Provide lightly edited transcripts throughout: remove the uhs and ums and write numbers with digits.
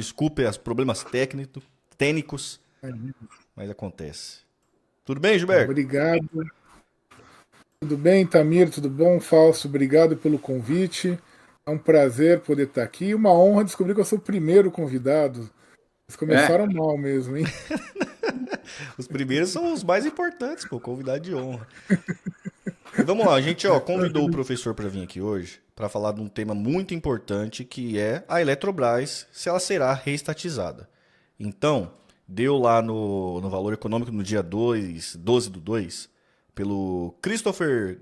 Desculpe os problemas técnicos, mas acontece. Tudo bem, Gilberto? Obrigado. Tudo bem, Tamir? Tudo bom? Fausto, obrigado pelo convite. É um prazer poder estar aqui e uma honra descobrir que eu sou o primeiro convidado. Eles É, começaram mal mesmo, hein? Os primeiros são os mais importantes, pô, convidado de honra. E vamos lá, a gente convidou o professor para vir aqui hoje para falar de um tema muito importante que é a Eletrobras, se ela será reestatizada. Então, deu lá no Valor Econômico no dia 12/2, pelo Christopher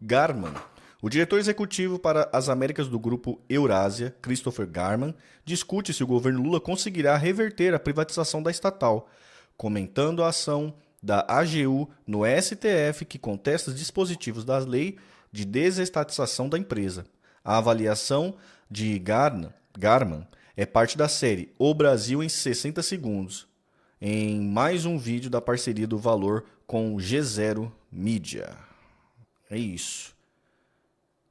Garman, o diretor executivo para as Américas do Grupo Eurásia, Christopher Garman, discute se o governo Lula conseguirá reverter a privatização da estatal, comentando a ação da AGU no STF que contesta os dispositivos da lei de desestatização da empresa. A avaliação de Garman é parte da série O Brasil em 60 segundos, em mais um vídeo da parceria do Valor com o G0 Mídia. É isso.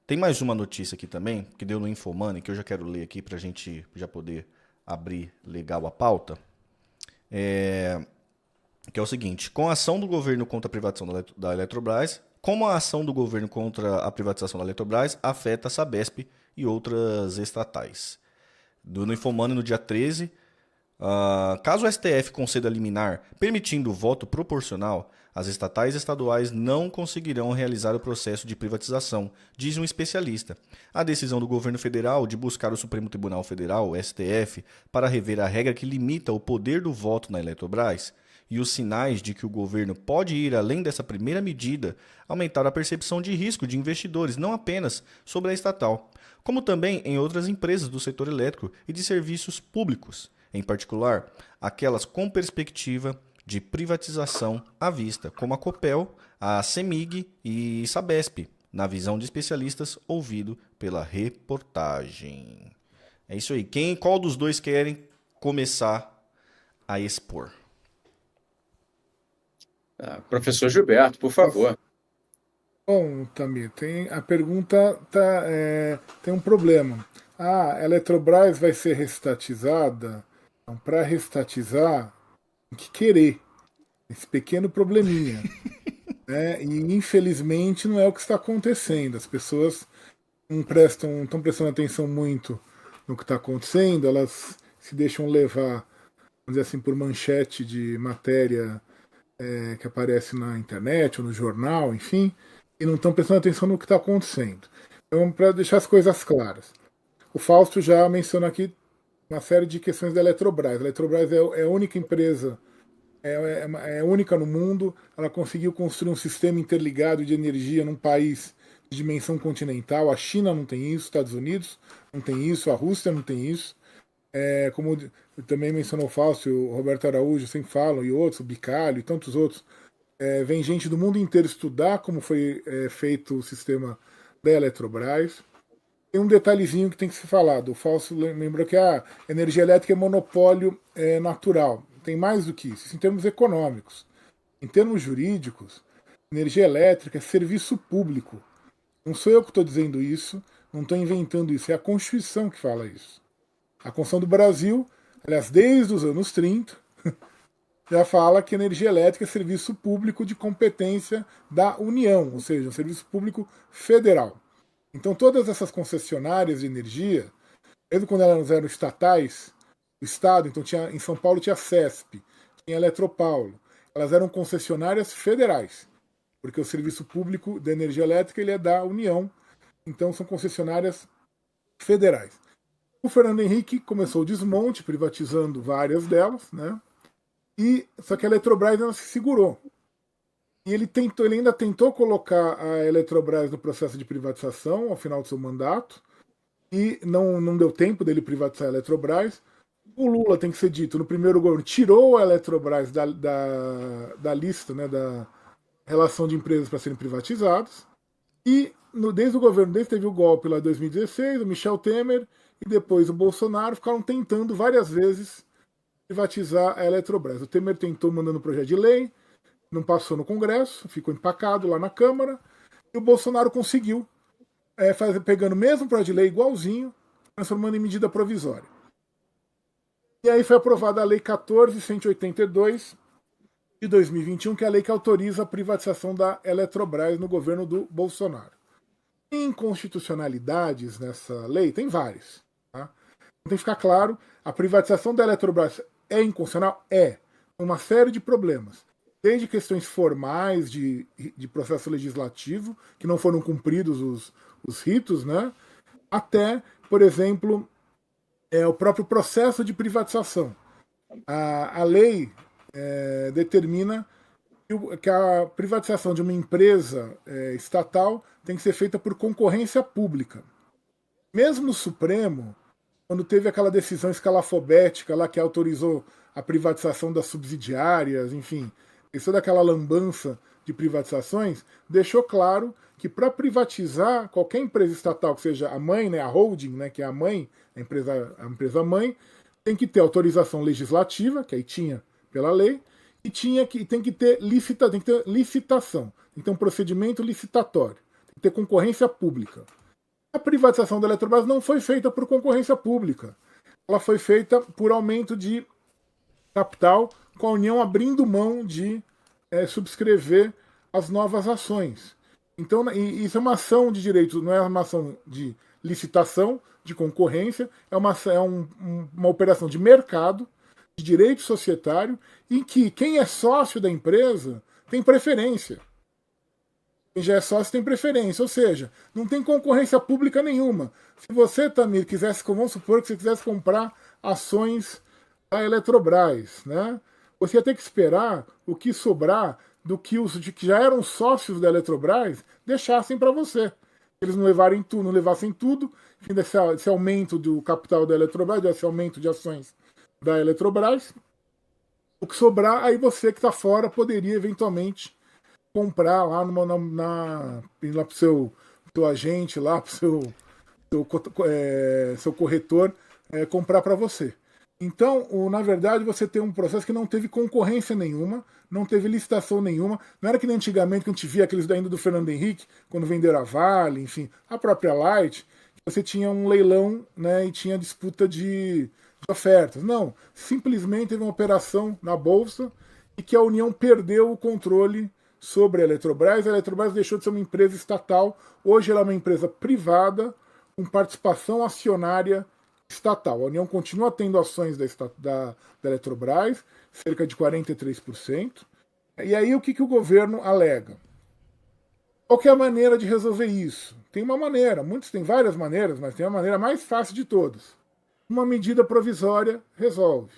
Tem mais uma notícia aqui também, que deu no Infomoney, que eu já quero ler aqui para a gente já poder abrir legal a pauta. Que é o seguinte: com a ação do governo contra a privatização da Eletrobras, como a ação do governo contra a privatização da Eletrobras afeta a Sabesp e outras estatais. No Infomoney, no dia 13, caso o STF conceda liminar permitindo o voto proporcional, as estatais e estaduais não conseguirão realizar o processo de privatização, diz um especialista. A decisão do governo federal de buscar o Supremo Tribunal Federal, o STF, para rever a regra que limita o poder do voto na Eletrobras e os sinais de que o governo pode ir além dessa primeira medida aumentaram a percepção de risco de investidores, não apenas sobre a estatal, como também em outras empresas do setor elétrico e de serviços públicos, em particular aquelas com perspectiva de privatização à vista, como a Copel, a CEMIG e Sabesp, na visão de especialistas ouvido pela reportagem. É isso aí. Qual dos dois querem começar a expor? professor Gilberto, por favor. Bom, Tamir, a pergunta tem um problema. A Eletrobras vai ser restatizada? Para restatizar, tem que querer. Esse pequeno probleminha. Né? E infelizmente não é o que está acontecendo. As pessoas não estão prestando atenção muito no que está acontecendo, elas se deixam levar, vamos dizer assim, por manchete de matéria que aparece na internet ou no jornal, enfim, e não estão prestando atenção no que está acontecendo. Então, para deixar as coisas claras, o Fausto já mencionou aqui uma série de questões da Eletrobras. A Eletrobras é a única empresa, é única no mundo, ela conseguiu construir um sistema interligado de energia num país de dimensão continental. A China não tem isso, os Estados Unidos não tem isso, a Rússia não tem isso. Como também mencionou o Fausto, o Roberto Araújo sempre falam, e outros, o Bicalho e tantos outros, vem gente do mundo inteiro estudar como foi feito o sistema da Eletrobras. Tem um detalhezinho que tem que ser falado. O Fausto lembrou que a energia elétrica é monopólio natural. Tem mais do que isso em termos econômicos. Em termos jurídicos, energia elétrica é serviço público. Não sou eu que estou dizendo isso, não estou inventando isso, é a Constituição que fala isso. A Constituição do Brasil, aliás, desde os anos 30, já fala que energia elétrica é serviço público de competência da União, ou seja, um serviço público federal. Então, todas essas concessionárias de energia, mesmo quando elas eram estatais, o Estado, então em São Paulo tinha a CESP, tinha a Eletropaulo, elas eram concessionárias federais, porque o serviço público da energia elétrica ele é da União, então são concessionárias federais. O Fernando Henrique começou o desmonte, privatizando várias delas, né? Só que a Eletrobras não se segurou. E ele ainda tentou colocar a Eletrobras no processo de privatização ao final do seu mandato, e não deu tempo dele privatizar a Eletrobras. O Lula, tem que ser dito, no primeiro governo, tirou a Eletrobras da lista, né, da relação de empresas para serem privatizadas. E desde teve o golpe lá em 2016, o Michel Temer e depois o Bolsonaro ficaram tentando várias vezes privatizar a Eletrobras. O Temer tentou mandando um projeto de lei, não passou no Congresso, ficou empacado lá na Câmara, e o Bolsonaro conseguiu, pegando o mesmo projeto de lei igualzinho, transformando em medida provisória. E aí foi aprovada a Lei 14.182 de 2021, que é a lei que autoriza a privatização da Eletrobras no governo do Bolsonaro. Inconstitucionalidades nessa lei, tem várias. Tá? Tem que ficar claro, a privatização da Eletrobras é inconstitucional? É. Uma série de problemas. Desde questões formais de processo legislativo, que não foram cumpridos os ritos, né? Até, por exemplo, o próprio processo de privatização. A lei determina que a privatização de uma empresa estatal tem que ser feita por concorrência pública. Mesmo o Supremo, quando teve aquela decisão escalafobética lá que autorizou a privatização das subsidiárias, enfim, toda aquela lambança de privatizações, deixou claro que para privatizar qualquer empresa estatal, que seja a mãe, né, a holding, né, que é a mãe, a empresa mãe, tem que ter autorização legislativa, que aí tinha pela lei, e tem que ter licitação, tem que ter um procedimento licitatório, tem que ter concorrência pública. A privatização da Eletrobras não foi feita por concorrência pública. Ela foi feita por aumento de capital, com a União abrindo mão de subscrever as novas ações. Então, isso é uma ação de direito, não é uma ação de licitação, de concorrência, é uma operação de mercado, de direito societário, em que quem é sócio da empresa tem preferência. Quem já é sócio tem preferência, ou seja, não tem concorrência pública nenhuma. Se você, Tamir, vamos supor que você quisesse comprar ações da Eletrobras, né? Você ia ter que esperar o que sobrar do que os que já eram sócios da Eletrobras deixassem para você. Eles não levassem tudo, enfim, desse aumento do capital da Eletrobras, desse aumento de ações da Eletrobras. O que sobrar, aí você que está fora poderia eventualmente comprar lá ir lá pro seu agente, lá pro seu corretor, comprar para você. Então, na verdade, você tem um processo que não teve concorrência nenhuma, não teve licitação nenhuma. Não era que nem antigamente, que a gente via aqueles ainda do Fernando Henrique, quando venderam a Vale, enfim, a própria Light, você tinha um leilão, né, e tinha disputa de ofertas. Não, simplesmente teve uma operação na Bolsa e que a União perdeu o controle sobre a Eletrobras. A Eletrobras deixou de ser uma empresa estatal, hoje ela é uma empresa privada com participação acionária estatal. A União continua tendo ações da Eletrobras, cerca de 43%. E aí o que o governo alega? Qual que é a maneira de resolver isso? Tem uma maneira, tem várias maneiras, mas tem a maneira mais fácil de todas. Uma medida provisória resolve.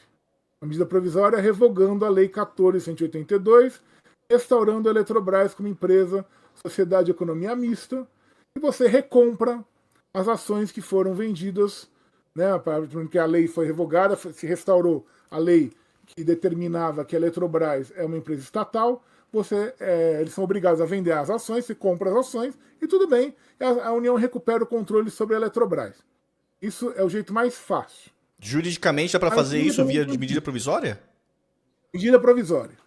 Uma medida provisória revogando a Lei 14.182, restaurando a Eletrobras como empresa, sociedade de economia mista, e você recompra as ações que foram vendidas, né, porque a lei foi revogada, se restaurou a lei que determinava que a Eletrobras é uma empresa estatal, eles são obrigados a vender as ações, você compra as ações, e tudo bem, a União recupera o controle sobre a Eletrobras. Isso é o jeito mais fácil. Juridicamente dá para fazer isso via medida provisória? Medida provisória.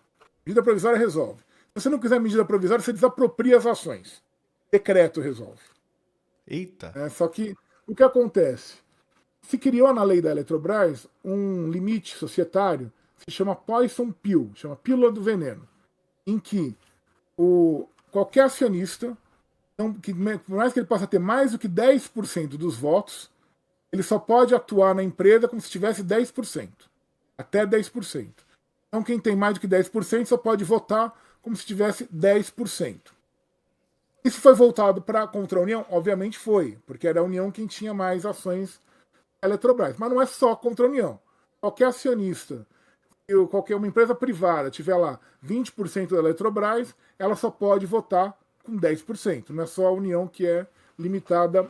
Medida provisória resolve. Se você não quiser medida provisória, você desapropria as ações. Decreto resolve. Eita. Só que o que acontece? Se criou na lei da Eletrobras um limite societário que se chama Poison Pill, chama pílula do veneno, em que qualquer acionista, por mais que ele possa ter mais do que 10% dos votos, ele só pode atuar na empresa como se tivesse 10%. Até 10%. Então quem tem mais do que 10% só pode votar como se tivesse 10%. Isso foi voltado contra a União? Obviamente foi, porque era a União quem tinha mais ações da Eletrobras. Mas não é só contra a União. Qualquer acionista, qualquer uma empresa privada tiver lá 20% da Eletrobras, ela só pode votar com 10%. Não é só a União que é limitada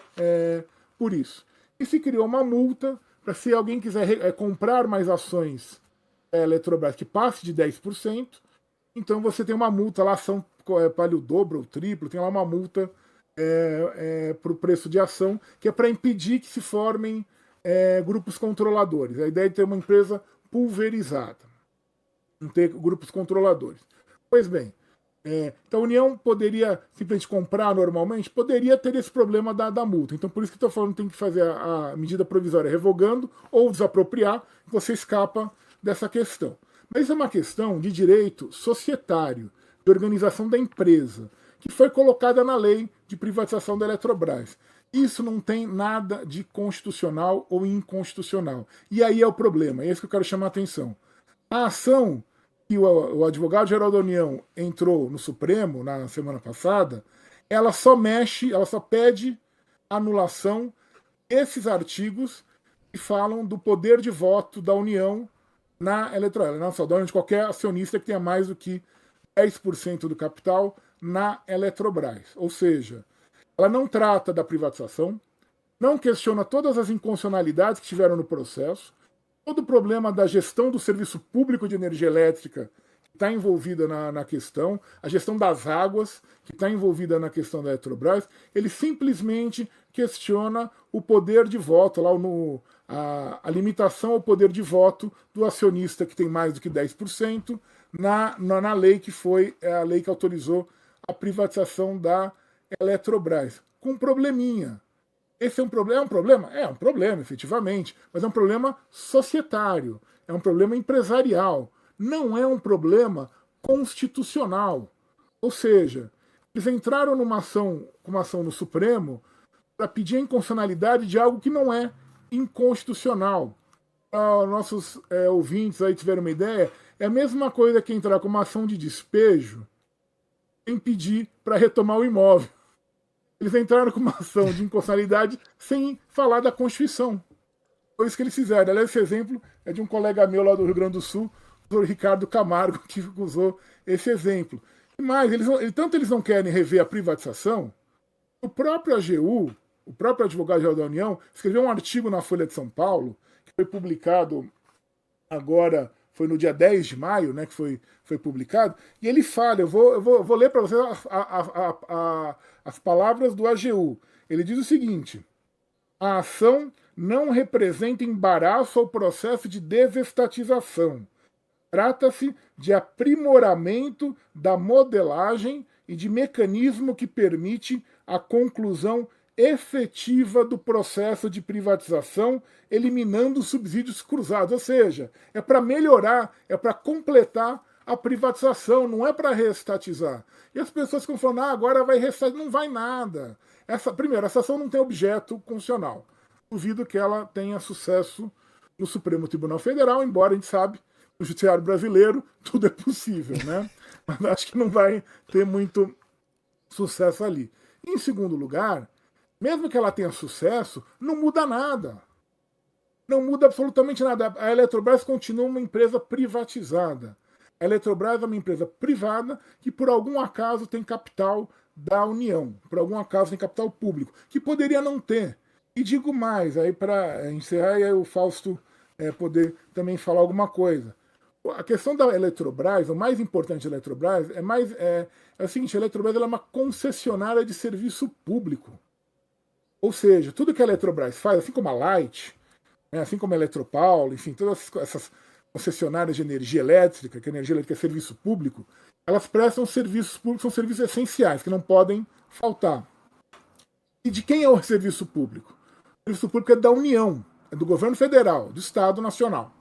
por isso. E se criou uma multa para se alguém quiser comprar mais ações da Eletrobras que passe de 10%, então você tem uma multa lá, ação vale o dobro ou o triplo, tem lá uma multa para o preço de ação, que é para impedir que se formem grupos controladores. A ideia é ter uma empresa pulverizada, não ter grupos controladores. Pois bem, Então a União poderia simplesmente comprar normalmente? Poderia ter esse problema da multa. Então por isso que estou falando que tem que fazer a medida provisória revogando ou desapropriar, você escapa dessa questão. Mas isso é uma questão de direito societário, de organização da empresa, que foi colocada na lei de privatização da Eletrobras. Isso não tem nada de constitucional ou inconstitucional. E aí é o problema, é isso que eu quero chamar a atenção. A ação que o advogado-geral da União entrou no Supremo na semana passada, ela só pede anulação desses artigos que falam do poder de voto da União na Eletrobras, não só da União, de qualquer acionista que tenha mais do que 10% do capital na Eletrobras. Ou seja, ela não trata da privatização, não questiona todas as inconstitucionalidades que tiveram no processo, todo o problema da gestão do serviço público de energia elétrica que está envolvida na questão, a gestão das águas que está envolvida na questão da Eletrobras, ele simplesmente questiona o poder de voto, a limitação ao poder de voto do acionista que tem mais do que 10% na lei que foi a lei que autorizou a privatização da Eletrobras. Com um probleminha. Esse é um problema? É um problema? É um problema, efetivamente, mas é um problema societário, é um problema empresarial, não é um problema constitucional. Ou seja, eles entraram com uma ação no Supremo para pedir a inconstitucionalidade de algo que não é inconstitucional. Para nossos ouvintes aí tiverem uma ideia, é a mesma coisa que entrar com uma ação de despejo sem pedir para retomar o imóvel. Eles entraram com uma ação de inconstitucionalidade sem falar da Constituição. Foi isso que eles fizeram. Aliás, esse exemplo é de um colega meu lá do Rio Grande do Sul, o Ricardo Camargo, que usou esse exemplo. E mais, tanto eles não querem rever a privatização, o próprio AGU, o próprio advogado-geral da União, escreveu um artigo na Folha de São Paulo, que foi publicado agora, foi no dia 10 de maio, né, que foi publicado, e ele fala, eu vou ler para vocês as palavras do AGU. Ele diz o seguinte: a ação não representa embaraço ao processo de desestatização. Trata-se de aprimoramento da modelagem e de mecanismo que permite a conclusão efetiva do processo de privatização, eliminando subsídios cruzados. Ou seja, é para melhorar, é para completar a privatização, não é para reestatizar. E as pessoas ficam falando, agora vai reestatizar. Não vai nada. Primeiro, essa ação não tem objeto constitucional. Duvido que ela tenha sucesso no Supremo Tribunal Federal, embora a gente sabe, no judiciário brasileiro, tudo é possível, né? Mas acho que não vai ter muito sucesso ali. Em segundo lugar, mesmo que ela tenha sucesso, não muda nada. Não muda absolutamente nada. A Eletrobras continua uma empresa privatizada. A Eletrobras é uma empresa privada que, por algum acaso, tem capital da União. Por algum acaso, tem capital público. Que poderia não ter. E digo mais, aí para encerrar, e aí o Fausto poder também falar alguma coisa. A questão da Eletrobras, o mais importante da Eletrobras, é o seguinte: a Eletrobras ela é uma concessionária de serviço público. Ou seja, tudo que a Eletrobras faz, assim como a Light, né, assim como a Eletropaulo, enfim, todas essas concessionárias de energia elétrica, que a energia elétrica é serviço público, elas prestam serviços públicos, são serviços essenciais, que não podem faltar. E de quem é o serviço público? O serviço público é da União, é do governo federal, do Estado Nacional.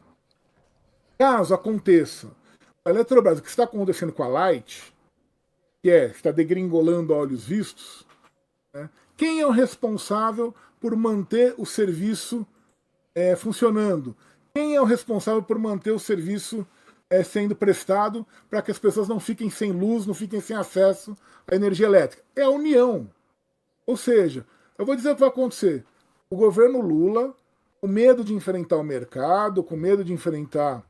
Caso aconteça a Eletrobras, o que está acontecendo com a Light, que está degringolando a olhos vistos, né, quem é o responsável por manter o serviço funcionando? Quem é o responsável por manter o serviço sendo prestado para que as pessoas não fiquem sem luz, não fiquem sem acesso à energia elétrica? É a União. Ou seja, eu vou dizer o que vai acontecer. O governo Lula, com medo de enfrentar o mercado, com medo de enfrentar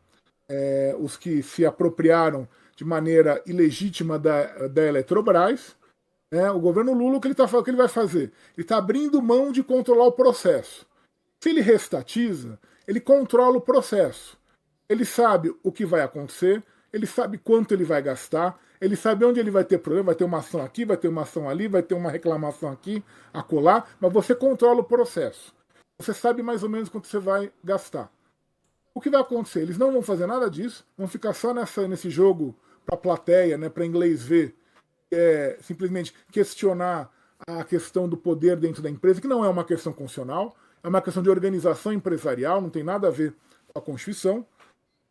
os que se apropriaram de maneira ilegítima da Eletrobras, o governo Lula, o que ele vai fazer? Ele está abrindo mão de controlar o processo. Se ele restatiza, ele controla o processo. Ele sabe o que vai acontecer, ele sabe quanto ele vai gastar, ele sabe onde ele vai ter problema, vai ter uma ação aqui, vai ter uma ação ali, vai ter uma reclamação aqui, acolá, mas você controla o processo. Você sabe mais ou menos quanto você vai gastar. O que vai acontecer? Eles não vão fazer nada disso, vão ficar só nesse jogo para a plateia, né, para inglês ver, simplesmente questionar a questão do poder dentro da empresa, que não é uma questão constitucional, é uma questão de organização empresarial, não tem nada a ver com a Constituição,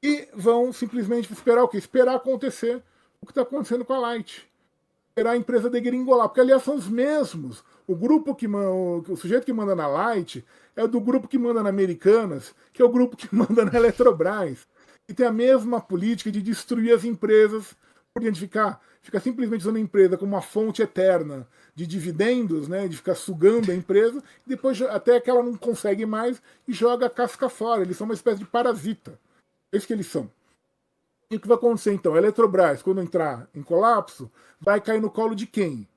e vão simplesmente esperar o quê? Esperar acontecer o que está acontecendo com a Light. Esperar a empresa degringolar, porque aliás são os mesmos. O grupo o sujeito que manda na Light é do grupo que manda na Americanas, que é o grupo que manda na Eletrobras. E tem a mesma política de destruir as empresas por identificar. Fica simplesmente usando a empresa como uma fonte eterna de dividendos, né, de ficar sugando a empresa, e depois até que ela não consegue mais e joga a casca fora. Eles são uma espécie de parasita. É isso que eles são. E o que vai acontecer então? A Eletrobras, quando entrar em colapso, vai cair no colo de quem?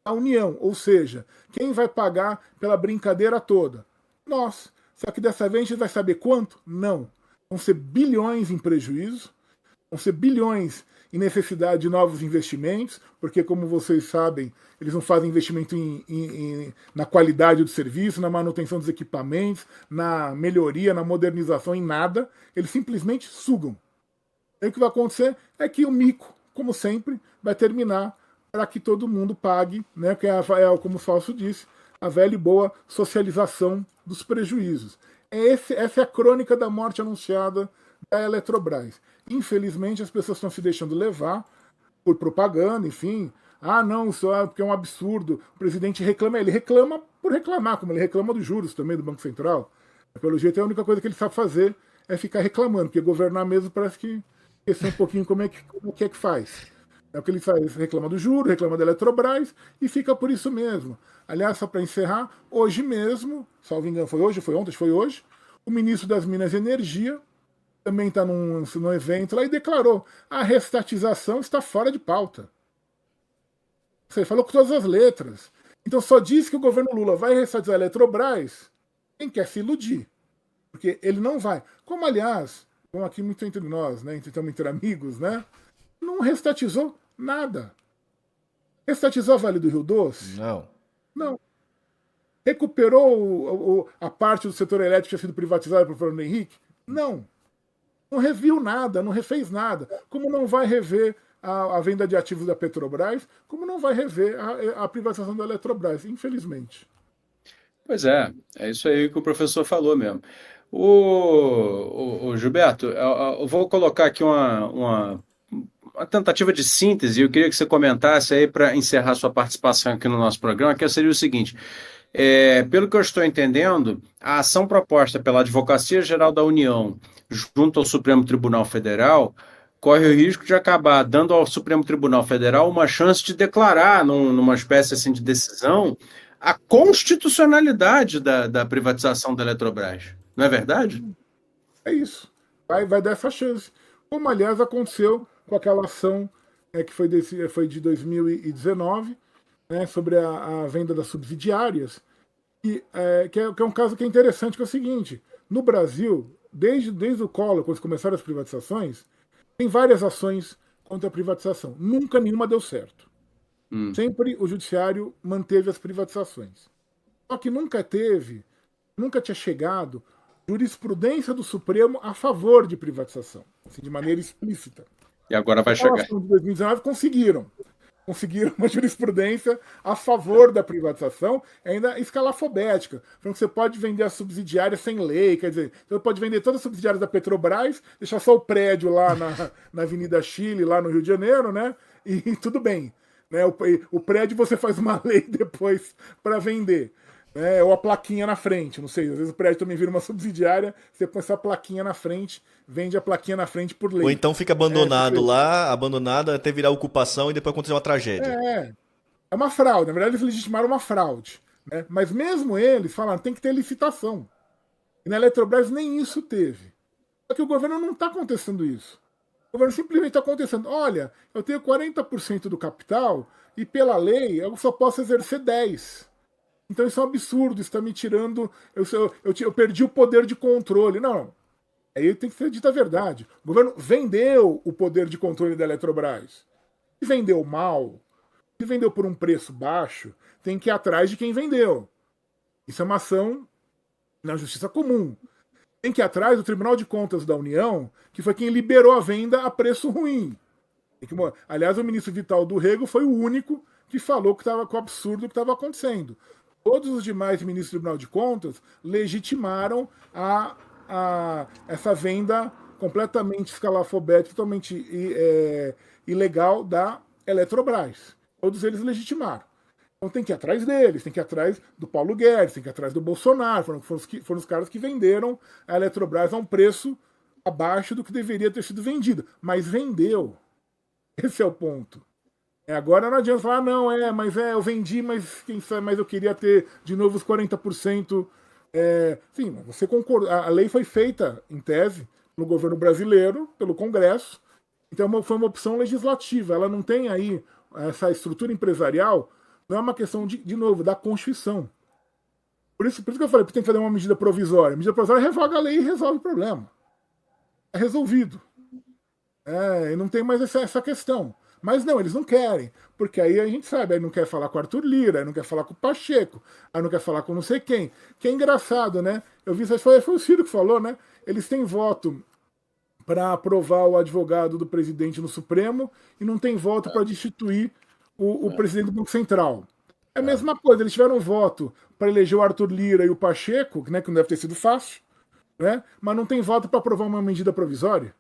A União. Ou seja, quem vai pagar pela brincadeira toda? Nós. Só que dessa vez a gente vai saber quanto? Não. Vão ser bilhões em prejuízo, vão ser bilhões em necessidade de novos investimentos, porque, como vocês sabem, eles não fazem investimento na qualidade do serviço, na manutenção dos equipamentos, na melhoria, na modernização, em nada. Eles simplesmente sugam. E o que vai acontecer é que o mico, como sempre, vai terminar para que todo mundo pague, né, que como o Fausto disse, a velha e boa socialização dos prejuízos. Essa é a crônica da morte anunciada da Eletrobras. Infelizmente, as pessoas estão se deixando levar por propaganda, enfim. Ah, não, isso é porque é um absurdo. O presidente reclama. Ele reclama por reclamar, como ele reclama dos juros também do Banco Central. Pelo jeito, a única coisa que ele sabe fazer é ficar reclamando, porque governar mesmo parece que esquecer um pouquinho como é que faz. É o que ele faz, reclama do juro, reclama da Eletrobras e fica por isso mesmo. Aliás, só para encerrar, hoje mesmo, salvo engano, foi hoje, foi ontem, foi hoje, o ministro das Minas e Energia também está num evento lá e declarou: a restatização está fora de pauta. Você falou com todas as letras. Então só diz que o governo Lula vai restatizar a Eletrobras quem quer se iludir. Porque ele não vai. Como, aliás, vamos aqui muito entre nós, né? Estamos entre amigos, né? Não restatizou nada. Restatizou a Vale do Rio Doce? Não. Não. Recuperou a parte do setor elétrico que tinha sido privatizada pelo Fernando Henrique? Não. Não reviu nada, não refez nada. Como não vai rever a venda de ativos da Petrobras, como não vai rever a privatização da Eletrobras, infelizmente. Pois é isso aí que o professor falou mesmo. O Gilberto, eu vou colocar aqui uma tentativa de síntese. Eu queria que você comentasse aí para encerrar sua participação aqui no nosso programa, que seria o seguinte: pelo que eu estou entendendo, a ação proposta pela Advocacia Geral da União junto ao Supremo Tribunal Federal corre o risco de acabar dando ao Supremo Tribunal Federal uma chance de declarar, numa espécie assim de decisão, a constitucionalidade da privatização da Eletrobras. Não é verdade? É isso. Vai dar essa chance. Como, aliás, aconteceu com aquela ação que foi de 2019, né, sobre a venda das subsidiárias, que é um caso que é interessante, que é o seguinte: no Brasil, desde o Collor, quando começaram as privatizações, tem várias ações contra a privatização. Nunca nenhuma deu certo. Sempre o judiciário manteve as privatizações. Só que nunca tinha chegado jurisprudência do Supremo a favor de privatização, assim, de maneira explícita. E agora vai Na chegar. ação de 2019 conseguiram uma jurisprudência a favor da privatização, ainda escalafobética, falando que você pode vender a subsidiária sem lei, quer dizer, você pode vender todas as subsidiárias da Petrobras, deixar só o prédio lá na Avenida Chile, lá no Rio de Janeiro, né? E tudo bem. Né? O prédio você faz uma lei depois para vender. Ou a plaquinha na frente, não sei, às vezes o prédio também vira uma subsidiária, você põe essa plaquinha na frente, vende a plaquinha na frente por lei. Ou então fica abandonado lá, abandonado até virar ocupação e depois acontecer uma tragédia. É uma fraude, na verdade eles legitimaram uma fraude. Né? Mas mesmo eles falaram, tem que ter licitação. E na Eletrobras nem isso teve. Só que o governo não está acontecendo isso. O governo simplesmente está acontecendo, olha, eu tenho 40% do capital e pela lei eu só posso exercer 10%. Então isso é um absurdo, isso está me tirando. Eu perdi o poder de controle. Não. Aí tem que ser dita a verdade. O governo vendeu o poder de controle da Eletrobras. Se vendeu mal, se vendeu por um preço baixo, tem que ir atrás de quem vendeu. Isso é uma ação na justiça comum. Tem que ir atrás do Tribunal de Contas da União, que foi quem liberou a venda a preço ruim. Aliás, o ministro Vital do Rego foi o único que falou que estava com o absurdo que estava acontecendo. Todos os demais ministros do Tribunal de Contas legitimaram essa venda completamente escalafobética, totalmente ilegal da Eletrobras. Todos eles legitimaram. Então tem que ir atrás deles, tem que ir atrás do Paulo Guedes, tem que ir atrás do Bolsonaro. Foram os caras que venderam a Eletrobras a um preço abaixo do que deveria ter sido vendido. Mas vendeu. Esse é o ponto. Agora não adianta falar, não, eu vendi, mas quem sabe, mas eu queria ter de novo os 40%. Sim, você concorda. A lei foi feita, em tese, no governo brasileiro, pelo Congresso. Então foi uma opção legislativa. Ela não tem aí essa estrutura empresarial, não é uma questão, de novo, da Constituição. Por isso que eu falei que tem que fazer uma medida provisória. A medida provisória revoga a lei e resolve o problema. É resolvido. E não tem mais essa questão. Mas não, eles não querem. Porque aí a gente sabe, aí não quer falar com o Arthur Lira, aí não quer falar com o Pacheco, aí não quer falar com não sei quem. Que é engraçado, né? Eu vi isso, foi o Ciro que falou, né? Eles têm voto para aprovar o advogado do presidente no Supremo e não tem voto para destituir o presidente do Banco Central. É a mesma coisa, eles tiveram voto para eleger o Arthur Lira e o Pacheco, né, que não deve ter sido fácil, né, mas não tem voto para aprovar uma medida provisória.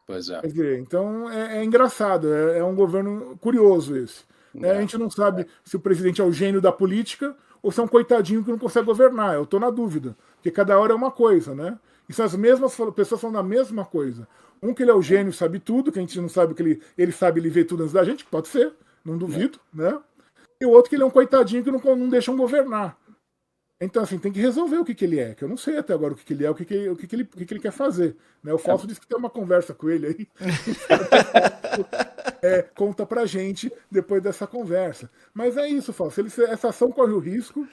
Pois é. Quer dizer, então é engraçado, é um governo curioso esse. A gente não sabe se o presidente é o gênio da política ou se é um coitadinho que não consegue governar. Eu estou na dúvida, porque cada hora é uma coisa, né? E são as mesmas pessoas falando a mesma coisa. Um que ele é o gênio, sabe tudo, que a gente não sabe que ele sabe, ele vê tudo antes da gente, pode ser, não duvido, né? E o outro que ele é um coitadinho que não deixam governar. Então, assim, tem que resolver o que ele é, que eu não sei até agora o que ele é, o que ele quer fazer. Né? O Fausto disse que tem uma conversa com ele aí. Conta pra gente depois dessa conversa. Mas é isso, Fausto. Essa ação corre o risco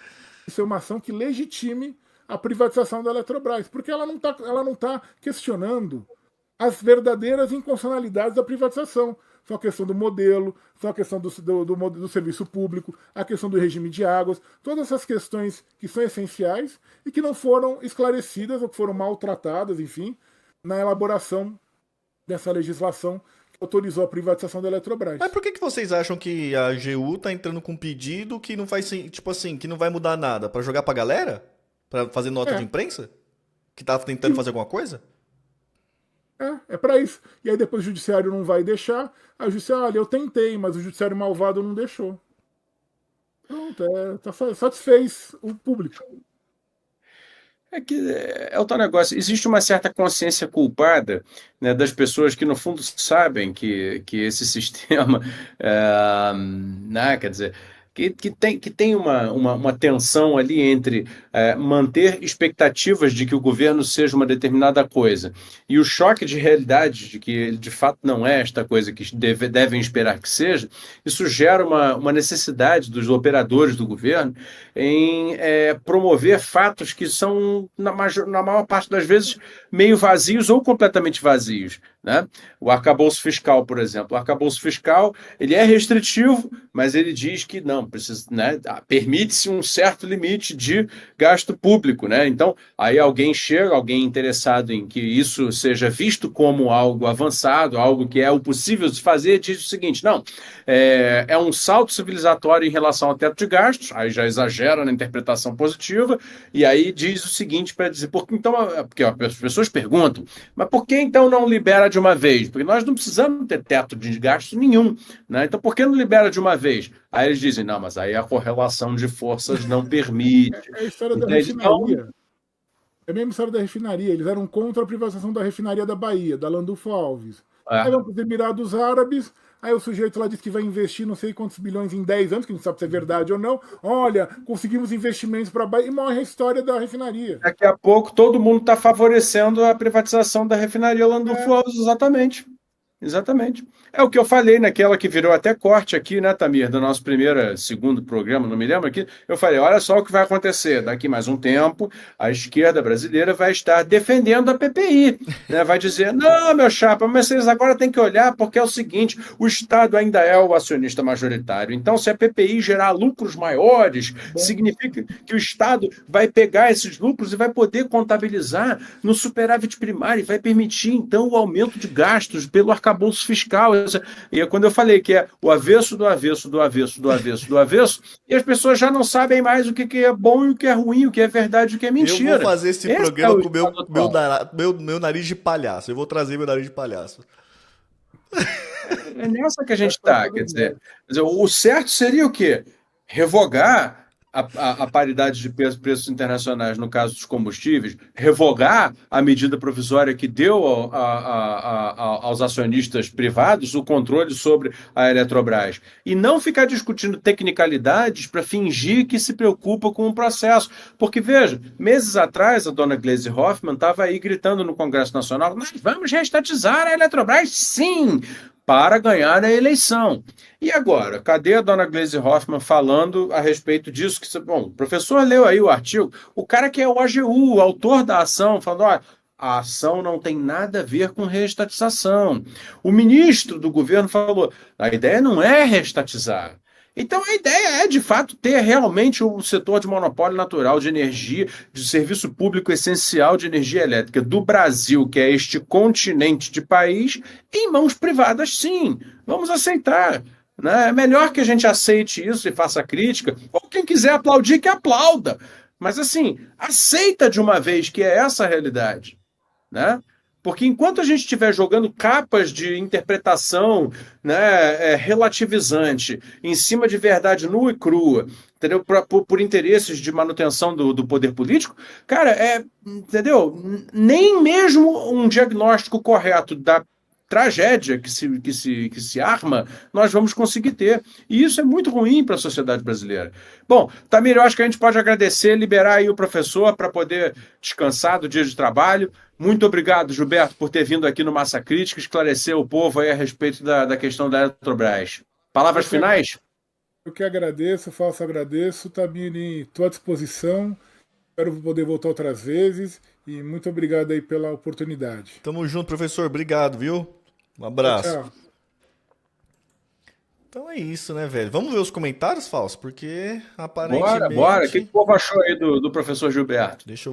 de ser uma ação que legitime a privatização da Eletrobras, porque ela não tá questionando as verdadeiras inconstitucionalidades da privatização. São a questão do modelo, são a questão do serviço público, a questão do regime de águas, todas essas questões que são essenciais e que não foram esclarecidas ou que foram maltratadas, enfim, na elaboração dessa legislação que autorizou a privatização da Eletrobras. Mas por que vocês acham que a AGU tá entrando com um pedido que não faz, tipo assim, que não vai mudar nada? Pra jogar pra galera? Pra fazer nota de imprensa? Que tá tentando fazer alguma coisa? É para isso. E aí depois o judiciário não vai deixar. Aí o judiciário, olha, eu tentei, mas o judiciário malvado não deixou. Pronto, satisfez o público. É o tal negócio. Existe uma certa consciência culpada, né, das pessoas que, no fundo, sabem que esse sistema, né, quer dizer, que tem uma tensão ali entre manter expectativas de que o governo seja uma determinada coisa e o choque de realidade de que ele de fato não é esta coisa que devem esperar que seja. Isso gera uma necessidade dos operadores do governo em promover fatos que são, na maior parte das vezes, meio vazios ou completamente vazios. Né? O arcabouço fiscal, por exemplo. O arcabouço fiscal ele é restritivo, mas ele diz que não, precisa, né, permite-se um certo limite de gasto público. Né? Então, aí alguém interessado em que isso seja visto como algo avançado, algo que é o possível de fazer, diz o seguinte, não, é um salto civilizatório em relação ao teto de gastos, aí já exagera na interpretação positiva, e aí diz o seguinte para dizer, porque as pessoas perguntam, mas por que então não libera de uma vez? Porque nós não precisamos ter teto de gasto nenhum, né? Então por que não libera de uma vez? Aí eles dizem, não, mas aí a correlação de forças não permite. É a história da refinaria. É a mesma história da refinaria. Eles eram contra a privatização da refinaria da Bahia, da Landulfo Alves. Aí vão para os Emirados Árabes, aí o sujeito lá diz que vai investir não sei quantos bilhões em 10 anos, que não sabe se é verdade ou não. Olha, conseguimos investimentos para a Bahia e morre a história da refinaria. Daqui a pouco todo mundo está favorecendo a privatização da refinaria Landulfo Alves, exatamente. Exatamente. É o que eu falei naquela que virou até corte aqui, né, Tamir, do nosso segundo programa, não me lembro aqui. Eu falei, olha só o que vai acontecer. Daqui mais um tempo, a esquerda brasileira vai estar defendendo a PPI. Né? Vai dizer, não, meu chapa, mas vocês agora têm que olhar porque é o seguinte, o Estado ainda é o acionista majoritário. Então, se a PPI gerar lucros maiores, significa que o Estado vai pegar esses lucros e vai poder contabilizar no superávit primário e vai permitir, então, o aumento de gastos pelo arcabouço arcabouço fiscal. E é quando eu falei que é o avesso do avesso, do avesso, do avesso, do avesso, e as pessoas já não sabem mais o que é bom e o que é ruim, o que é verdade e o que é mentira. Eu vou fazer esse programa com o meu nariz de palhaço. Eu vou trazer meu nariz de palhaço. É nessa que a gente está. Quer dizer, o certo seria o quê? Revogar a paridade de preços internacionais no caso dos combustíveis, revogar a medida provisória que deu aos acionistas privados o controle sobre a Eletrobras. E não ficar discutindo tecnicalidades para fingir que se preocupa com o processo. Porque, veja, meses atrás a dona Gleisi Hoffmann estava aí gritando no Congresso Nacional: nós vamos reestatizar a Eletrobras, sim, para ganhar a eleição. E agora, cadê a dona Gleisi Hoffmann falando a respeito disso? Bom, o professor leu aí o artigo, o cara que é o AGU, o autor da ação, falando: olha, a ação não tem nada a ver com reestatização. O ministro do governo falou: a ideia não é reestatizar. Então a ideia é, de fato, ter realmente o setor de monopólio natural de energia, de serviço público essencial de energia elétrica do Brasil, que é este continente de país, em mãos privadas, sim. Vamos aceitar. Né? É melhor que a gente aceite isso e faça crítica, ou quem quiser aplaudir, que aplauda. Mas, assim, aceita de uma vez que é essa a realidade. Né? Porque enquanto a gente estiver jogando capas de interpretação, né, relativizante em cima de verdade nua e crua, entendeu? Por interesses de manutenção do poder político, cara, entendeu? Nem mesmo um diagnóstico correto da tragédia que se arma, nós vamos conseguir ter. E isso é muito ruim para a sociedade brasileira. Bom, Tamir, eu acho que a gente pode agradecer, liberar aí o professor para poder descansar do dia de trabalho. Muito obrigado, Gilberto, por ter vindo aqui no Massa Crítica, esclarecer o povo aí a respeito da questão da Eletrobras. Palavras finais? Eu que agradeço, falso agradeço, Tamir, estou à disposição. Espero poder voltar outras vezes e muito obrigado aí pela oportunidade. Tamo junto, professor. Obrigado, viu? Um abraço. Tchau. Então é isso, né, velho? Vamos ver os comentários, Falso? Porque aparentemente... Bora. O que o povo achou aí do professor Gilberto? Deixa eu